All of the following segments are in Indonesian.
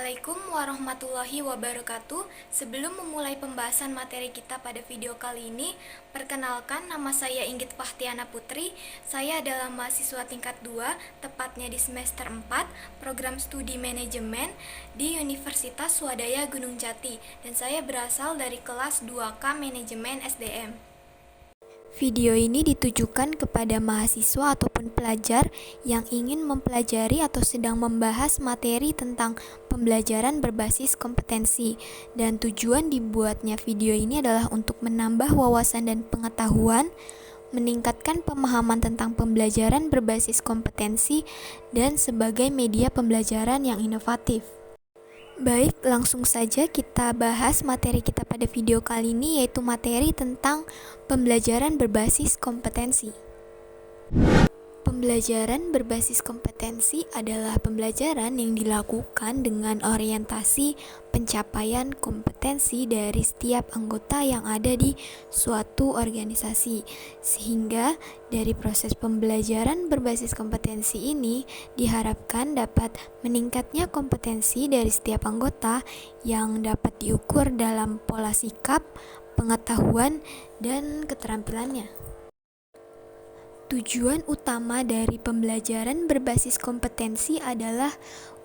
Assalamualaikum warahmatullahi wabarakatuh. Sebelum memulai pembahasan materi kita pada video kali ini, perkenalkan nama saya Inggit Fahtiana Putri. Saya adalah mahasiswa tingkat 2, tepatnya di semester 4, program studi manajemen di Universitas Swadaya Gunung Jati, dan saya berasal dari kelas 2K Manajemen SDM. Video ini ditujukan kepada mahasiswa ataupun pelajar yang ingin mempelajari atau sedang membahas materi tentang pembelajaran berbasis kompetensi. Dan tujuan dibuatnya video ini adalah untuk menambah wawasan dan pengetahuan, meningkatkan pemahaman tentang pembelajaran berbasis kompetensi, dan sebagai media pembelajaran yang inovatif. Baik, langsung saja kita bahas materi kita pada video kali ini, yaitu materi tentang pembelajaran berbasis kompetensi. Pembelajaran berbasis kompetensi adalah pembelajaran yang dilakukan dengan orientasi pencapaian kompetensi dari setiap anggota yang ada di suatu organisasi. Sehingga dari proses pembelajaran berbasis kompetensi ini diharapkan dapat meningkatnya kompetensi dari setiap anggota yang dapat diukur dalam pola sikap, pengetahuan, dan keterampilannya. Tujuan utama dari pembelajaran berbasis kompetensi adalah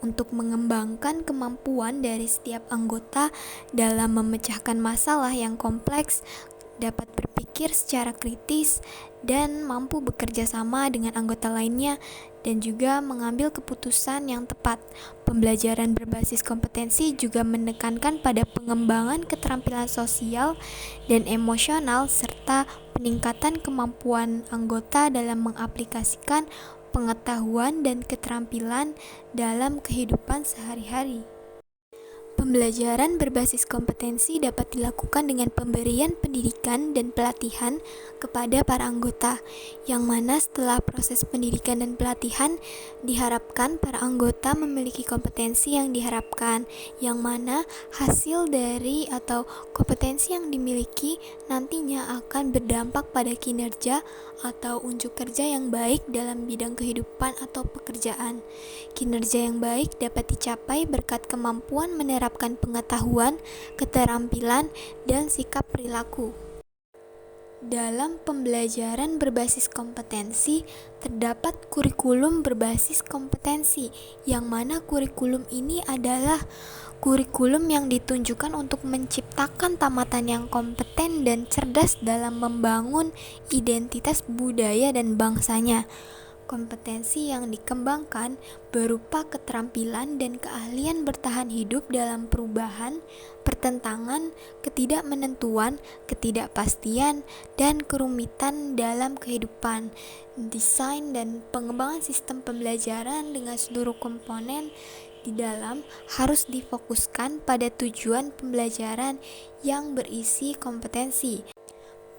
untuk mengembangkan kemampuan dari setiap anggota dalam memecahkan masalah yang kompleks, dapat berpikir secara kritis, dan mampu bekerja sama dengan anggota lainnya, dan juga mengambil keputusan yang tepat. Pembelajaran berbasis kompetensi juga menekankan pada pengembangan keterampilan sosial dan emosional serta peningkatan kemampuan anggota dalam mengaplikasikan pengetahuan dan keterampilan dalam kehidupan sehari-hari. Pembelajaran berbasis kompetensi dapat dilakukan dengan pemberian pendidikan dan pelatihan kepada para anggota, yang mana setelah proses pendidikan dan pelatihan diharapkan para anggota memiliki kompetensi yang diharapkan, yang mana hasil dari atau kompetensi yang dimiliki nantinya akan berdampak pada kinerja atau unjuk kerja yang baik dalam bidang kehidupan atau pekerjaan. Kinerja yang baik dapat dicapai berkat kemampuan menerapkan pengetahuan, keterampilan, dan sikap perilaku. Dalam pembelajaran berbasis kompetensi, terdapat kurikulum berbasis kompetensi, yang mana kurikulum ini adalah kurikulum yang ditunjukkan untuk menciptakan tamatan yang kompeten dan cerdas dalam membangun identitas budaya dan bangsanya. Kompetensi yang dikembangkan berupa keterampilan dan keahlian bertahan hidup dalam perubahan, pertentangan, ketidakmenentuan, ketidakpastian, dan kerumitan dalam kehidupan. Desain dan pengembangan sistem pembelajaran dengan seluruh komponen di dalam harus difokuskan pada tujuan pembelajaran yang berisi kompetensi.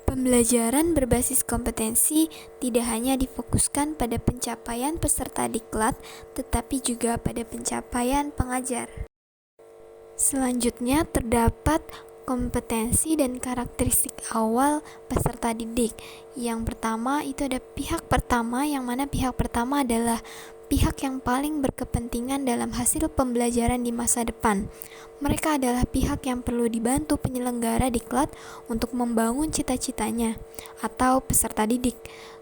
Pembelajaran berbasis kompetensi tidak hanya difokuskan pada pencapaian peserta diklat, tetapi juga pada pencapaian pengajar. Selanjutnya terdapat kompetensi dan karakteristik awal peserta didik. Yang pertama itu ada pihak pertama, yang mana pihak pertama adalah pihak yang paling berkepentingan dalam hasil pembelajaran di masa depan. Mereka adalah pihak yang perlu dibantu penyelenggara diklat untuk membangun cita-citanya atau peserta didik.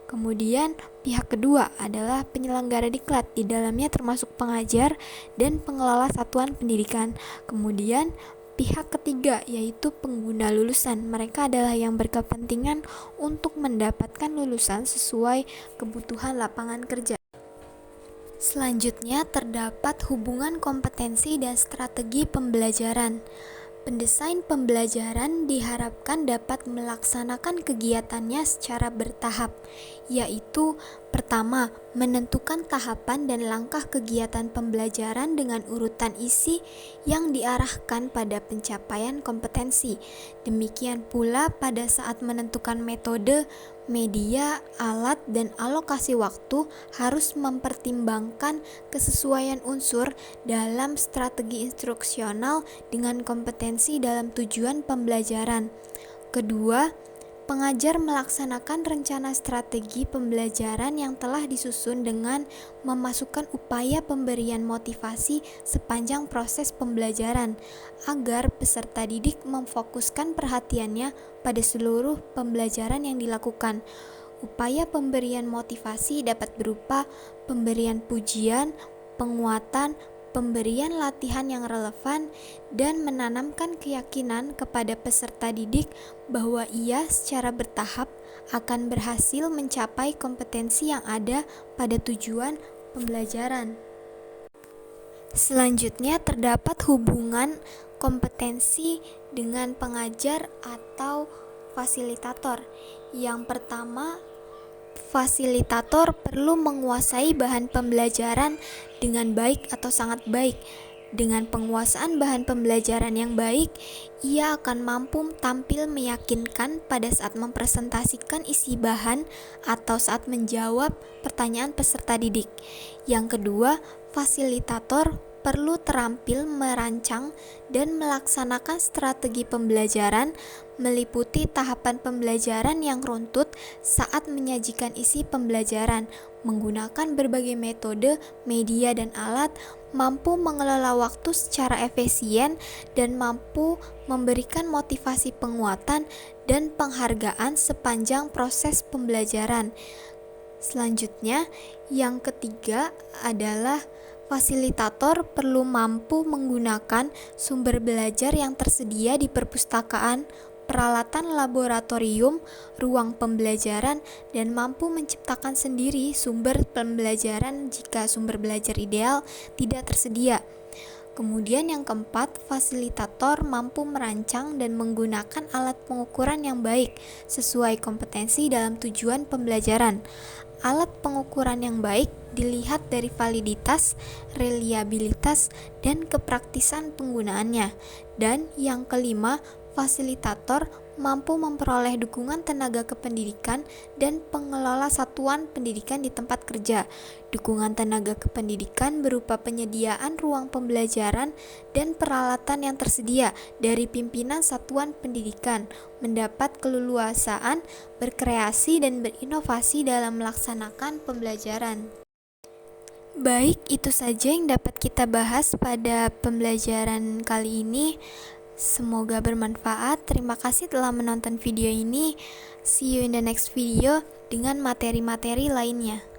Kemudian pihak kedua adalah penyelenggara diklat, di dalamnya termasuk pengajar dan pengelola satuan pendidikan. Kemudian pihak ketiga yaitu pengguna lulusan. Mereka adalah yang berkepentingan untuk mendapatkan lulusan sesuai kebutuhan lapangan kerja. Selanjutnya terdapat hubungan kompetensi dan strategi pembelajaran. Pendesain pembelajaran diharapkan dapat melaksanakan kegiatannya secara bertahap, yaitu pertama, menentukan tahapan dan langkah kegiatan pembelajaran dengan urutan isi yang diarahkan pada pencapaian kompetensi. Demikian pula pada saat menentukan metode, media, alat, dan alokasi waktu harus mempertimbangkan kesesuaian unsur dalam strategi instruksional dengan kompetensi dalam tujuan pembelajaran. Kedua, Pengajar melaksanakan rencana strategi pembelajaran yang telah disusun dengan memasukkan upaya pemberian motivasi sepanjang proses pembelajaran, agar peserta didik memfokuskan perhatiannya pada seluruh pembelajaran yang dilakukan. Upaya pemberian motivasi dapat berupa pemberian pujian, penguatan, pemberian latihan yang relevan, dan menanamkan keyakinan kepada peserta didik bahwa ia secara bertahap akan berhasil mencapai kompetensi yang ada pada tujuan pembelajaran. Selanjutnya terdapat hubungan kompetensi dengan pengajar atau fasilitator. Yang pertama, fasilitator perlu menguasai bahan pembelajaran dengan baik atau sangat baik. Dengan penguasaan bahan pembelajaran yang baik, ia akan mampu tampil meyakinkan pada saat mempresentasikan isi bahan atau saat menjawab pertanyaan peserta didik. Yang kedua, fasilitator perlu terampil merancang dan melaksanakan strategi pembelajaran meliputi tahapan pembelajaran yang runtut saat menyajikan isi pembelajaran, menggunakan berbagai metode, media, dan alat, mampu mengelola waktu secara efisien, dan mampu memberikan motivasi penguatan dan penghargaan sepanjang proses pembelajaran. Selanjutnya, yang ketiga adalah fasilitator perlu mampu menggunakan sumber belajar yang tersedia di perpustakaan, peralatan laboratorium, ruang pembelajaran, dan mampu menciptakan sendiri sumber pembelajaran jika sumber belajar ideal tidak tersedia. Kemudian yang keempat, fasilitator mampu merancang dan menggunakan alat pengukuran yang baik sesuai kompetensi dalam tujuan pembelajaran. Alat pengukuran yang baik dilihat dari validitas, reliabilitas, dan kepraktisan penggunaannya. Dan yang kelima, fasilitator mampu memperoleh dukungan tenaga kependidikan dan pengelola satuan pendidikan di tempat kerja. Dukungan tenaga kependidikan berupa penyediaan ruang pembelajaran dan peralatan yang tersedia dari pimpinan satuan pendidikan, mendapat keleluasaan berkreasi dan berinovasi dalam melaksanakan pembelajaran. Baik, itu saja yang dapat kita bahas pada pembelajaran kali ini. Semoga bermanfaat. Terima kasih telah menonton video ini. See you in the next video dengan materi-materi lainnya.